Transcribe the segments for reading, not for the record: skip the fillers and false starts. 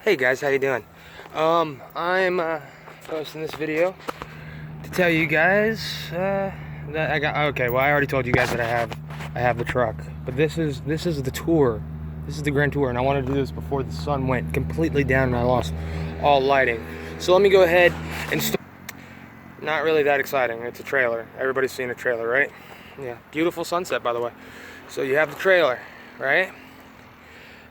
Hey guys, how you doing? I'm posting this video to tell you guys that I got. Okay, well I already told you guys that I have the truck, but this is the tour. This is the Grand Tour, and I wanted to do this before the sun went completely down and I lost all lighting. So let me go ahead and start. Not really that exciting. It's a trailer. Everybody's seen a trailer, right? Yeah, beautiful sunset, by the way. So you have the trailer, right?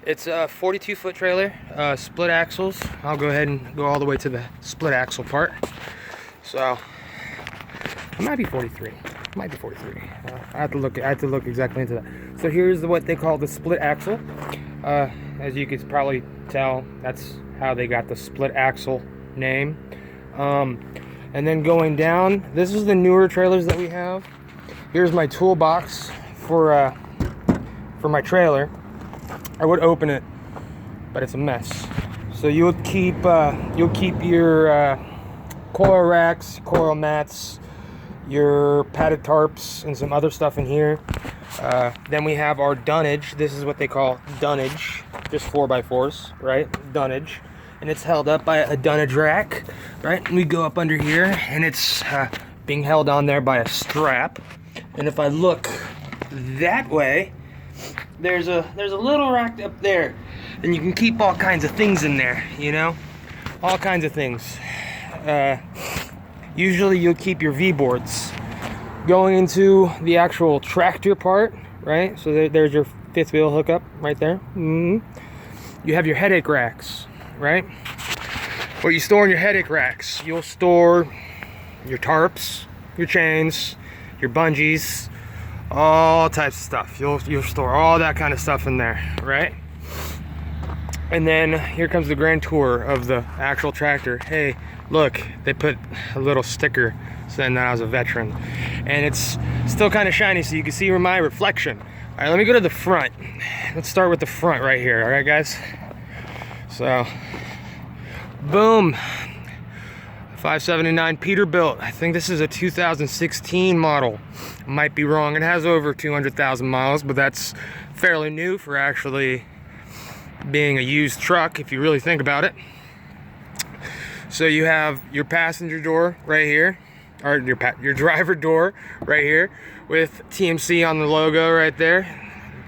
It's a 42-foot trailer, split axles. I'll go ahead and go all the way to the split axle part. So it might be 43. It might be 43. I have to look exactly into that. So here's what they call the split axle. As you can probably tell, that's how they got the split axle name. And then going down, this is the newer trailers that we have. Here's my toolbox for my trailer. I would open it, but it's a mess. So you'll keep your coil racks, coil mats, your padded tarps, and some other stuff in here. Then we have our dunnage. This is what they call dunnage, just 4x4s, right? Dunnage, and it's held up by a dunnage rack, right? And we go up under here, and it's being held on there by a strap. And if I look that way, there's a little rack up there, and you can keep all kinds of things in there, you know, all kinds of things. Usually you'll keep your V-boards. Going into the actual tractor part, right? So there's your fifth wheel hookup right there. You have your headache racks, right? What you store in your headache racks, you'll store your tarps, your chains, your bungees, all types of stuff. You'll store all that kind of stuff in there, right? And then here comes the Grand Tour of the actual tractor. Hey, look, they put a little sticker saying that I was a veteran, and it's still kind of shiny, so you can see my reflection. All right, let me go to the front. Let's start with the front right here. All right, guys. So, boom. 579 Peterbilt. I think this is a 2016 model. Might be wrong. It has over 200,000 miles, but that's fairly new for actually being a used truck if you really think about it. So you have your passenger door right here, or your driver door right here with TMC on the logo right there,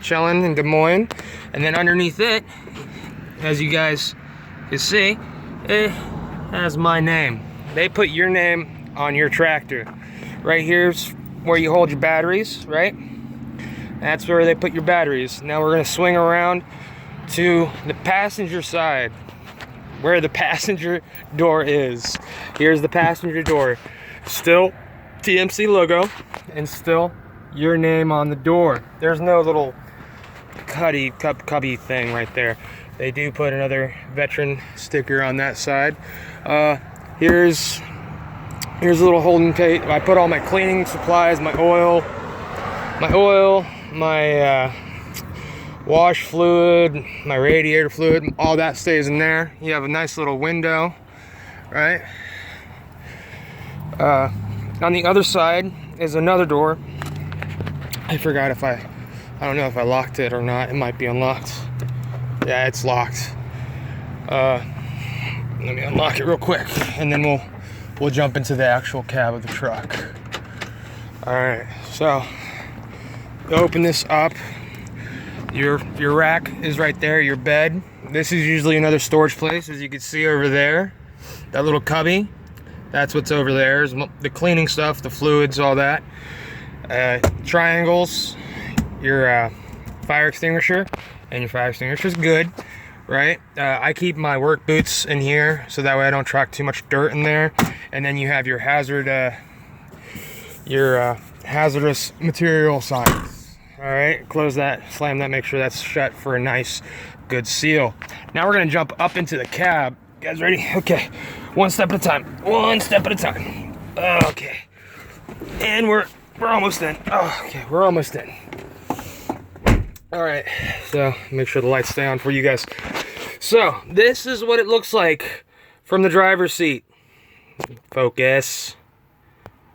chilling in Des Moines. And then underneath it, as you guys can see, it has my name. They put your name on your tractor. Right here's where you hold your batteries, right? That's where they put your batteries. Now we're gonna swing around to the passenger side, where the passenger door is. Here's the passenger door. Still TMC logo, and still your name on the door. There's no little cubby thing right there. They do put another veteran sticker on that side. Here's a little holding tape. I put all my cleaning supplies, my oil, my wash fluid, my radiator fluid, all that stays in there. You have a nice little window, right? On the other side is another door. I forgot if I don't know if I locked it or not. It might be unlocked. Yeah, it's locked. Let me unlock it real quick, and then we'll jump into the actual cab of the truck. All right, so open this up. Your rack is right there, your bed. This is usually another storage place, as you can see over there. That little cubby, that's what's over there. Is the cleaning stuff, the fluids, all that. Triangles, your fire extinguisher, and your fire extinguisher is good, right? I keep my work boots in here, so that way I don't track too much dirt in there. And then you have your hazardous material signs. All right, close that, slam that, make sure that's shut for a nice, good seal. Now we're gonna jump up into the cab. You guys ready? Okay, one step at a time. One step at a time. Okay, and we're almost in. Oh, okay, we're almost in. All right, so make sure the lights stay on for you guys. So this is what it looks like from the driver's seat. Focus.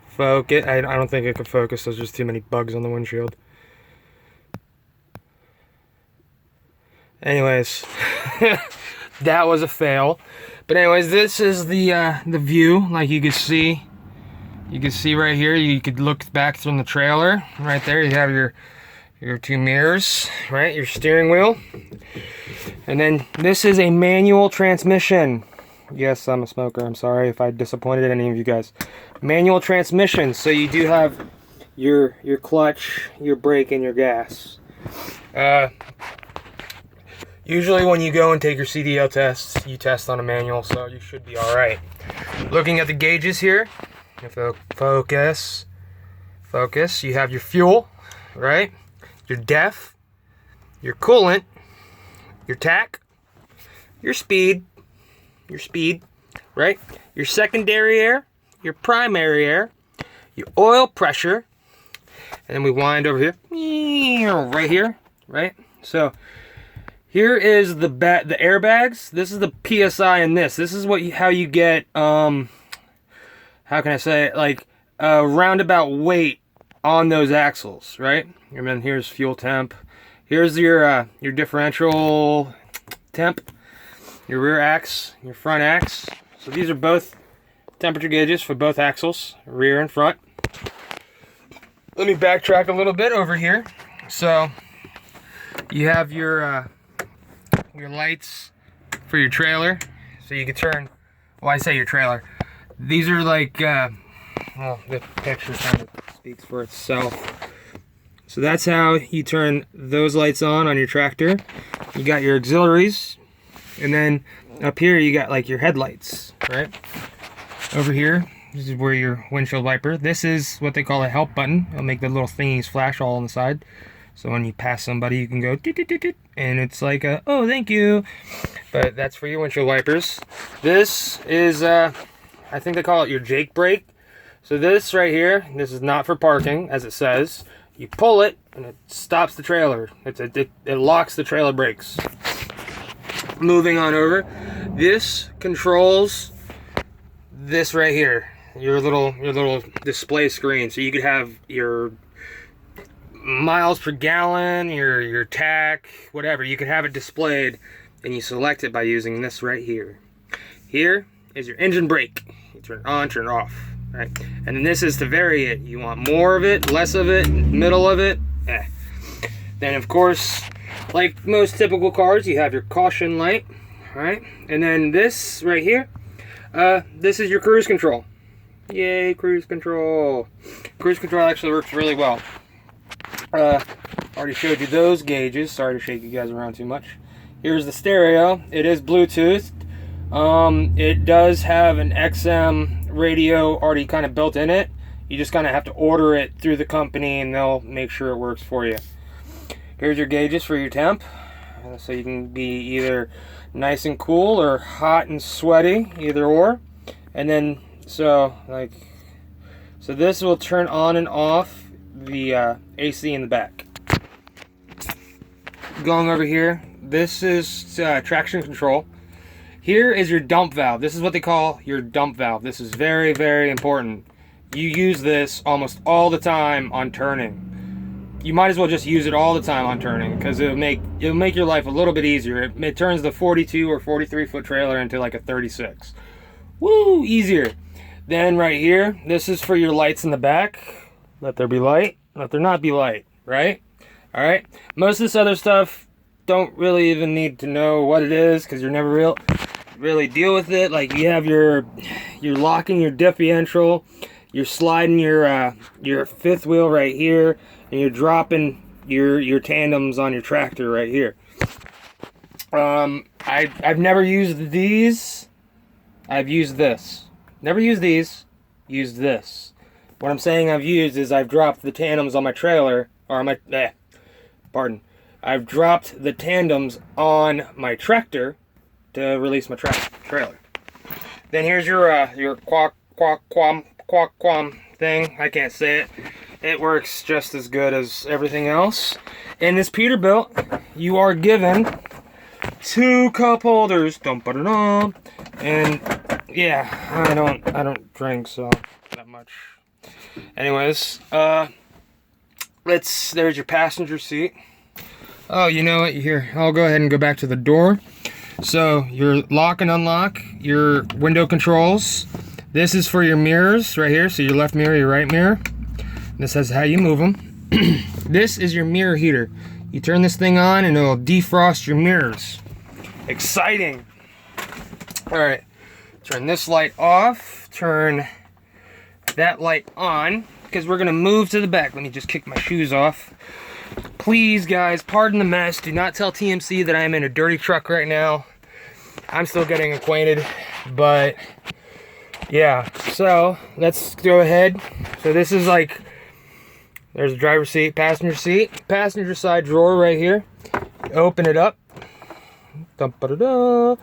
Focus. I don't think it could focus. There's just too many bugs on the windshield. Anyways, that was a fail. But anyways, this is the view. Like you can see right here. You could look back from the trailer. Right there, you have your two mirrors, right? Your steering wheel. And then this is a manual transmission. Yes, I'm a smoker. I'm sorry if I disappointed any of you guys. Manual transmission. So you do have your clutch, your brake, and your gas. Usually when you go and take your CDL tests, you test on a manual, so you should be all right. Looking at the gauges here, if I focus, you have your fuel, right? Your def, your coolant, your tack, your speed, right? Your secondary air, your primary air, your oil pressure, and then we wind over here, right here, right? So here is the airbags. This is the PSI in this. This is how you get, how can I say it, like a roundabout weight on those axles, right? And then here's fuel temp. Here's your differential temp, your rear ax, your front ax. So these are both temperature gauges for both axles, rear and front. Let me backtrack a little bit over here. So you have your lights for your trailer. So you can turn, well, I say your trailer. These are like, well, the picture kind of speaks for itself. So that's how you turn those lights on your tractor. You got your auxiliaries, and then up here you got like your headlights, right? Over here, this is where your windshield wiper. This is what they call a help button. It'll make the little thingies flash all on the side. So when you pass somebody, you can go doot, doot, doot, doot, and it's like a, oh, thank you. But that's for your windshield wipers. This is, I think they call it your Jake brake. So this right here, this is not for parking, as it says. You pull it, and it stops the trailer. It locks the trailer brakes. Moving on over, this controls this right here, your little display screen. So you could have your miles per gallon, your tack, whatever. You could have it displayed, and you select it by using this right here. Here is your engine brake. You turn it on, turn it off. Right? And then this is to vary it. You want more of it, less of it, middle of it. Then of course, like most typical cars, you have your caution light, right? And then this right here, this is your cruise control. Yay, cruise control. Cruise control actually works really well. Already showed you those gauges. Sorry to shake you guys around too much. Here's the stereo. It is Bluetooth. It does have an XM radio already kind of built in it. You just kind of have to order it through the company and they'll make sure it works for you. Here's your gauges for your temp. So you can be either nice and cool or hot and sweaty, either or. And then, so this will turn on and off the AC in the back. Going over here, this is traction control. Here is your dump valve. This is what they call your dump valve. This is very, very important. You use this almost all the time on turning. You might as well just use it all the time on turning because it'll make your life a little bit easier. It turns the 42 or 43 foot trailer into like a 36. Woo, easier. Then right here, this is for your lights in the back. Let there be light, let there not be light, right? All right. Most of this other stuff, don't really even need to know what it is because you're never really deal with it. Like you have you're locking your differential, you're sliding your fifth wheel right here, and you're dropping your tandems on your tractor right here. I've never used these. I've used this. Never used these. Used this. What I'm saying I've used is I've dropped the tandems on my trailer, or on my I've dropped the tandems on my tractor to release my trailer. Then here's your quam thing. I can't say it. It works just as good as everything else. In this Peterbilt, you are given 2 cup holders. And yeah, I don't drink so that much. Anyways, there's your passenger seat. Oh, you know what? Here, I'll go ahead and go back to the door. So your lock and unlock, your window controls. This is for your mirrors right here. So your left mirror, your right mirror. This says how you move them. This is your mirror heater. You turn this thing on and it'll defrost your mirrors. Exciting. All right, turn this light off, turn that light on, because we're gonna move to the back. Let me just kick my shoes off. Please, guys, pardon the mess. Do not tell TMC that I'm in a dirty truck right now. I'm still getting acquainted, but yeah, so let's go ahead. So this is like, there's a driver's seat, passenger side drawer right here. Open it up. Dum-ba-da-da.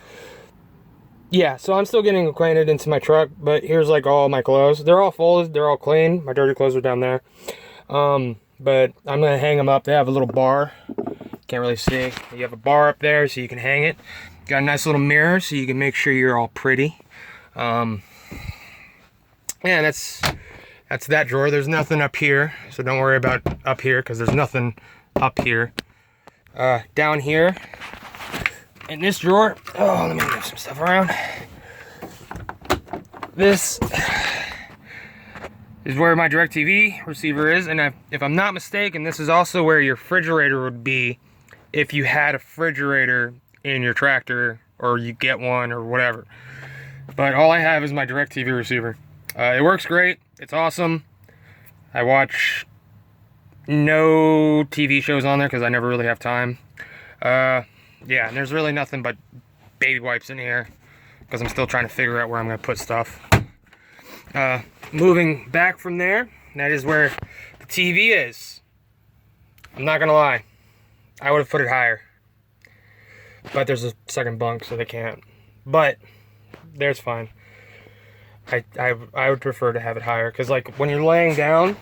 Yeah, so I'm still getting acquainted into my truck, but here's like all my clothes. They're all folded, they're all clean. My dirty clothes are down there. But I'm gonna hang them up. They have a little bar. Can't really see. You have a bar up there so you can hang it. Got a nice little mirror so you can make sure you're all pretty. Yeah, that's that drawer. There's nothing up here, so don't worry about up here because there's nothing up here. Down here in this drawer, oh, let me move some stuff around. This is where my DirecTV receiver is, and if I'm not mistaken, this is also where your refrigerator would be if you had a refrigerator in your tractor, or you get one, or whatever. But all I have is my DirecTV receiver. It works great. It's awesome. I watch no TV shows on there because I never really have time. Yeah, and there's really nothing but baby wipes in here because I'm still trying to figure out where I'm going to put stuff. Moving back from there, that is where the TV is. I'm not going to lie. I would have put it higher. But there's a second bunk, so they can't. But there's fine. I would prefer to have it higher because, like, when you're laying down,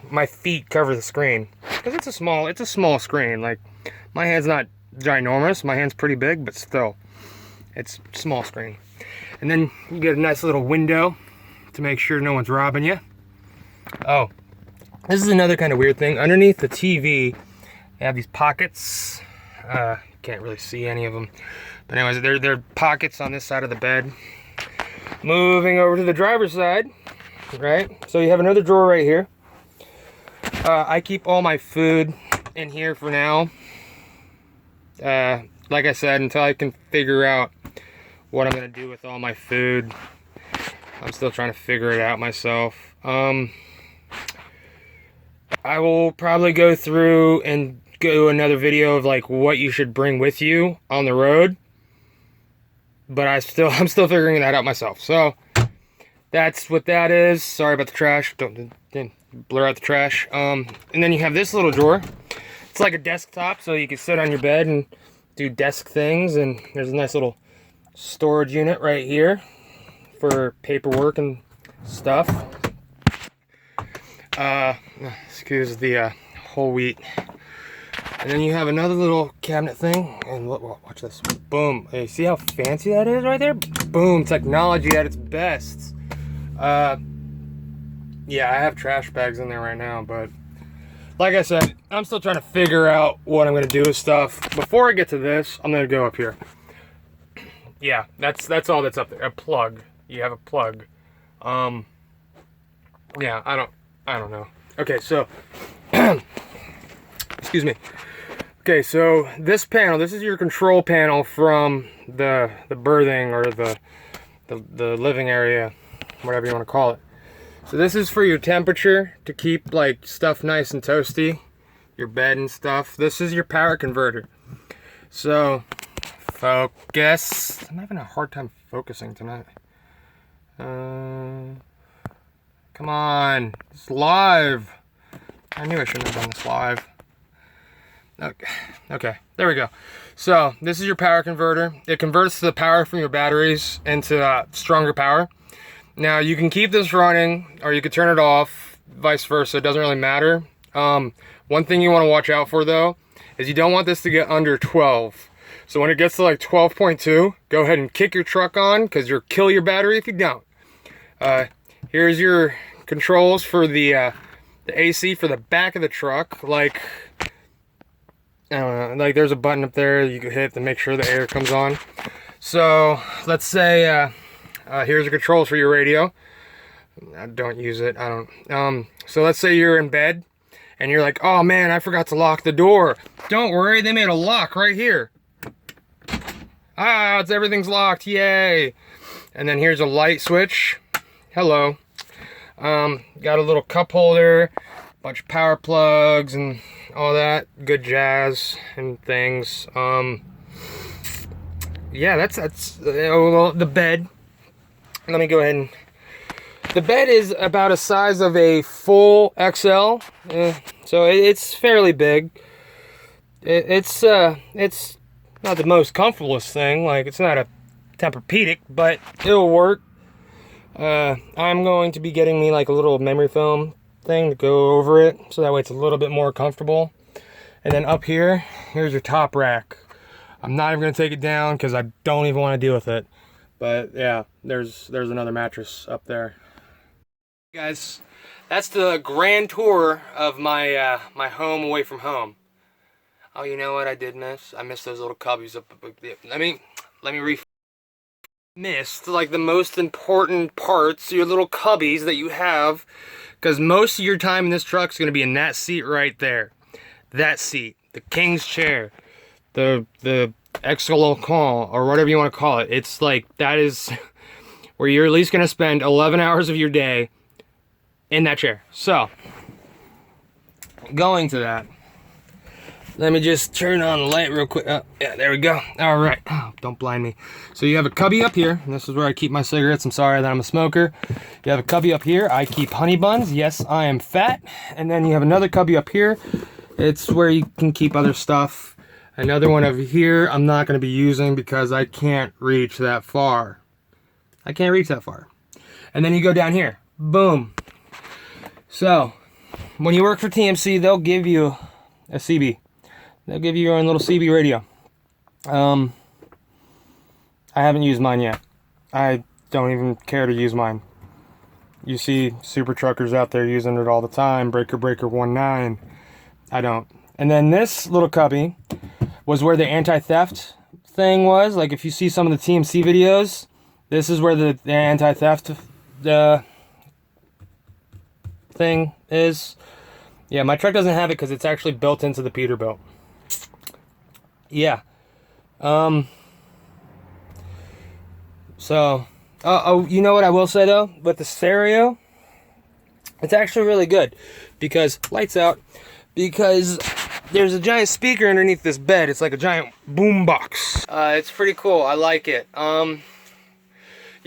my feet cover the screen because it's a small screen. Like, my hand's not ginormous. My hand's pretty big, but still, it's small screen. And then you get a nice little window to make sure no one's robbing you. Oh, this is another kind of weird thing. Underneath the TV, they have these pockets. Can't really see any of them, but anyways, they're pockets on this side of the bed. Moving over to the driver's side, right? So you have another drawer right here. I keep all my food in here for now. Like I said, until I can figure out what I'm gonna do with all my food. I'm still trying to figure it out myself. I will probably go through and go another video of like what you should bring with you on the road. But I'm still figuring that out myself. So that's what that is. Sorry about the trash. Don't blur out the trash. And then you have this little drawer. It's like a desktop, so you can sit on your bed and do desk things. And there's a nice little storage unit right here for paperwork and stuff. Excuse the whole wheat. And then you have another little cabinet thing, and watch this. Boom. Hey, see how fancy that is right there? Boom. Technology at its best. Yeah, I have trash bags in there right now, but like I said, I'm still trying to figure out what I'm going to do with stuff. Before I get to this, I'm going to go up here. Yeah, that's all that's up there. A plug. You have a plug. Yeah, I don't know. Okay, so excuse me. Okay, so this panel, this is your control panel from the berthing or the living area, whatever you want to call it. So this is for your temperature to keep like stuff nice and toasty, your bed and stuff. This is your power converter. So focus. I'm having a hard time focusing tonight. Come on, it's live. I knew I shouldn't have done this live. Okay, there we go. So this is your power converter. It converts the power from your batteries into stronger power. Now you can keep this running or you can turn it off, vice versa. It doesn't really matter. One thing you want to watch out for though is you don't want this to get under 12. So when it gets to like 12.2, go ahead and kick your truck on because you'll kill your battery if you don't. Here's your controls for the AC for the back of the truck. Like, I don't know, like there's a button up there you can hit to make sure the air comes on. So let's say here's the controls for your radio. I don't use it. I don't. So let's say you're in bed and you're like, oh man, I forgot to lock the door. Don't worry, they made a lock right here. Ah, everything's locked, yay. And then here's a light switch. Hello. Got a little cup holder, bunch of power plugs and all that good jazz and things. Yeah, that's well, the bed. Let me go ahead and, the bed is about a size of a full XL, so it's fairly big. It's not the most comfortablest thing, like it's not a Tempur-Pedic, but it'll work. I'm going to be getting me like a little memory foam thing to go over it, so that way it's a little bit more comfortable. And then up here, here's your top rack. I'm not even going to take it down because I don't even want to deal with it. But yeah, there's another mattress up there. Guys, that's the grand tour of my my home away from home. Oh, you know what I did miss? I missed those little cubbies up. Let me missed like the most important parts, your little cubbies that you have, because most of your time in this truck is going to be in that seat right there. That seat, the king's chair, the Excalocon, or whatever you want to call it. It's like, that is where you're at least going to spend 11 hours of your day in that chair. So, going to that, let me just turn on the light real quick. Oh, yeah, there we go. All right. Oh, don't blind me. So you have a cubby up here. And this is where I keep my cigarettes. I'm sorry that I'm a smoker. You have a cubby up here. I keep honey buns. Yes, I am fat. And then you have another cubby up here. It's where you can keep other stuff. Another one over here I'm not going to be using because I can't reach that far. I can't reach that far. And then you go down here. Boom. So, when you work for TMC, they'll give you a CB. They'll give you your own little CB radio. I haven't used mine yet. I don't even care to use mine. You see super truckers out there using it all the time. Breaker 19. I don't. And then this little cubby was where the anti-theft thing was. Like if you see some of the TMC videos, this is where the anti-theft thing is. Yeah, my truck doesn't have it because it's actually built into the Peterbilt. Yeah. So, you know what I will say though? With the stereo, it's actually really good because, lights out, because there's a giant speaker underneath this bed. It's like a giant boom box. It's pretty cool. I like it. You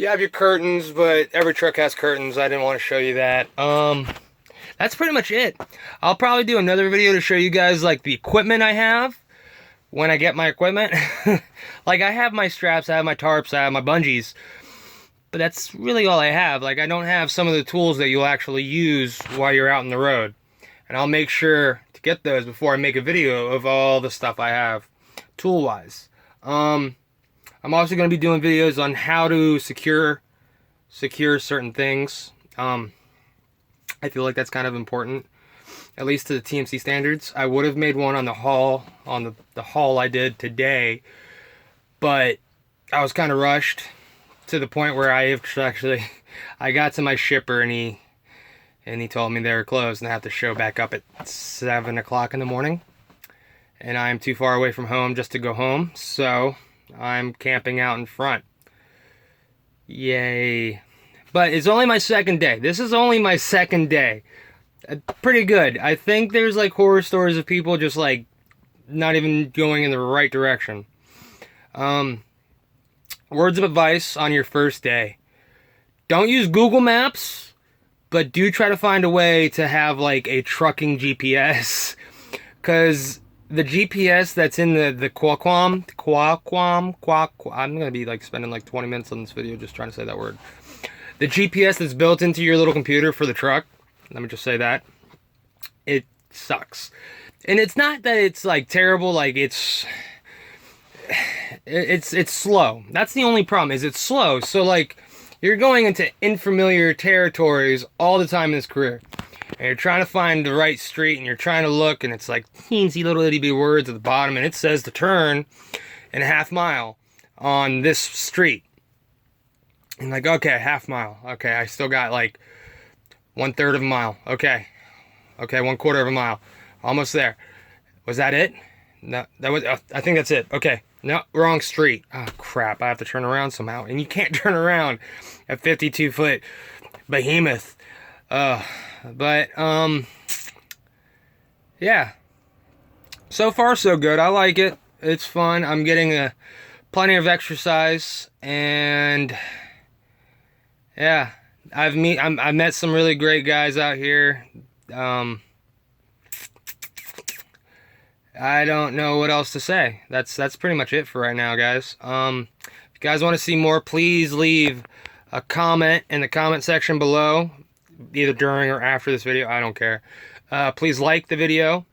have your curtains, but every truck has curtains. I didn't want to show you that. That's pretty much it. I'll probably do another video to show you guys like the equipment I have when I get my equipment. Like I have my straps, I have my tarps, I have my bungees, but that's really all I have. Like I don't have some of the tools that you'll actually use while you're out on the road. And I'll make sure to get those before I make a video of all the stuff I have tool-wise. I'm also going to be doing videos on how to secure certain things. I feel like that's kind of important, at least to the TMC standards. I would have made one on the haul, the haul I did today, but I was kind of rushed to the point where I got to my shipper and he told me they were closed and I have to show back up at 7 o'clock in the morning. And I'm too far away from home just to go home, so I'm camping out in front. Yay. But it's only my second day. This is only my second day. Pretty good. I think there's like horror stories of people just like not even going in the right direction. Words of advice on your first day. Don't use Google Maps, but do try to find a way to have like a trucking GPS. Because the GPS that's in the Qualcomm, I'm going to be like spending like 20 minutes on this video just trying to say that word. The GPS that's built into your little computer for the truck, let me just say that, it sucks. And it's not that it's like terrible, like it's slow. That's the only problem, is it's slow. So like you're going into unfamiliar territories all the time in this career. and you're trying to find the right street, and you're trying to look, and it's like teensy little itty bitty words at the bottom, and it says to turn in a half mile on this street. And like, okay, half mile. Okay, I still got like 1/3 of a mile. Okay, 1/4 of a mile. Almost there. Was that it? No, that was. I think that's it. Okay, no, wrong street. Oh crap! I have to turn around somehow, and you can't turn around a 52-foot behemoth. But yeah. So far, so good. I like it. It's fun. I'm getting plenty of exercise, and yeah, I've met some really great guys out here. I don't know what else to say. That's pretty much it for right now, guys. If you guys want to see more, please leave a comment in the comment section below, either during or after this video. I don't care. Please like the video.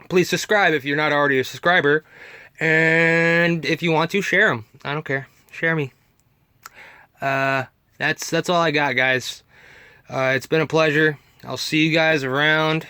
Please subscribe if you're not already a subscriber. And if you want to, share them. I don't care. Share me. That's all I got, guys. It's been a pleasure. I'll see you guys around.